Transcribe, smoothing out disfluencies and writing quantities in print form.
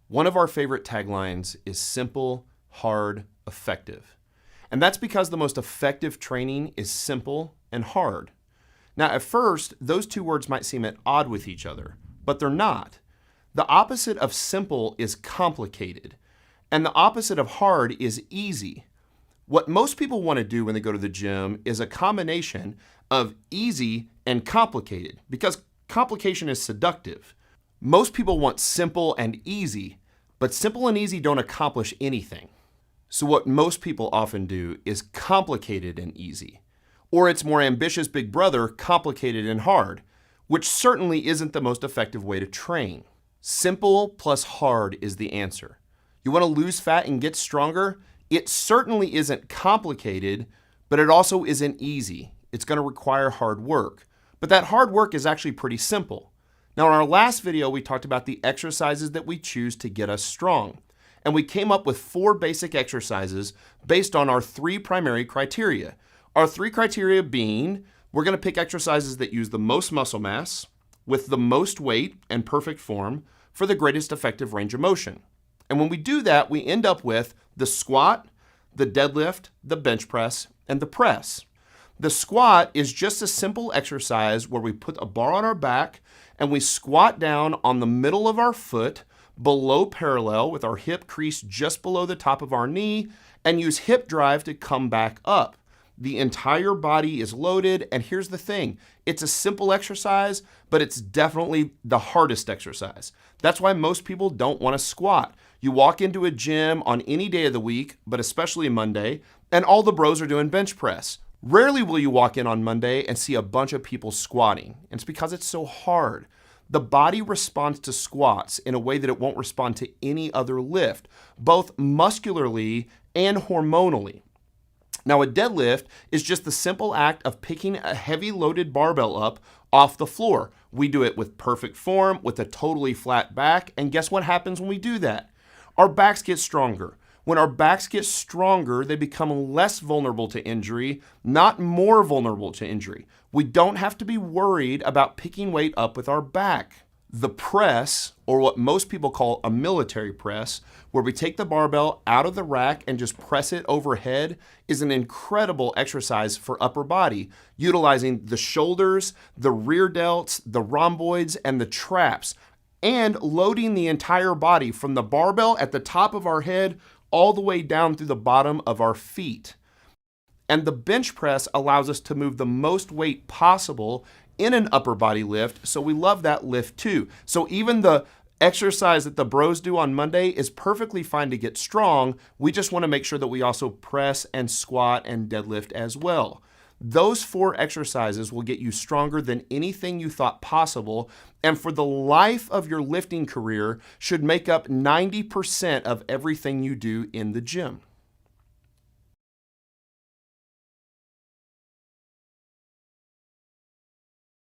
One of our favorite taglines is simple, hard, effective. And that's because the most effective training is simple and hard. Now, at first, those two words might seem at odds with each other, but they're not. The opposite of simple is complicated, and the opposite of hard is easy. What most people want to do when they go to the gym is a combination of easy and complicated, because complication is seductive. Most people want simple and easy, but simple and easy don't accomplish anything. So what most people often do is complicated and easy, or its more ambitious big brother, complicated and hard, which certainly isn't the most effective way to train. Simple plus hard is the answer. You want to lose fat and get stronger? It certainly isn't complicated, but it also isn't easy. It's going to require hard work. But that hard work is actually pretty simple. Now, in our last video, we talked about the exercises that we choose to get us strong. And we came up with 4 basic exercises based on our 3 primary criteria. Our 3 criteria being, we're going to pick exercises that use the most muscle mass, with the most weight and perfect form for the greatest effective range of motion. And when we do that, we end up with the squat, the deadlift, the bench press, and the press. The squat is just a simple exercise where we put a bar on our back and we squat down on the middle of our foot below parallel with our hip crease just below the top of our knee and use hip drive to come back up. The entire body is loaded, and here's the thing. It's a simple exercise, but it's definitely the hardest exercise. That's why most people don't want to squat. You walk into a gym on any day of the week, but especially Monday, and all the bros are doing bench press. Rarely will you walk in on Monday and see a bunch of people squatting. And it's because it's so hard. The body responds to squats in a way that it won't respond to any other lift, both muscularly and hormonally. Now, a deadlift is just the simple act of picking a heavy loaded barbell up off the floor. We do it with perfect form, with a totally flat back, and guess what happens when we do that? Our backs get stronger. When our backs get stronger, they become less vulnerable to injury, not more vulnerable to injury. We don't have to be worried about picking weight up with our back. The press, or what most people call a military press, where we take the barbell out of the rack and just press it overhead, is an incredible exercise for upper body, utilizing the shoulders, the rear delts, the rhomboids, and the traps, and loading the entire body from the barbell at the top of our head all the way down through the bottom of our feet. And the bench press allows us to move the most weight possible in an upper body lift, so we love that lift too. So even the exercise that the bros do on Monday is perfectly fine to get strong. We just want to make sure that we also press and squat and deadlift as well. Those 4 exercises will get you stronger than anything you thought possible, and for the life of your lifting career should make up 90% of everything you do in the gym.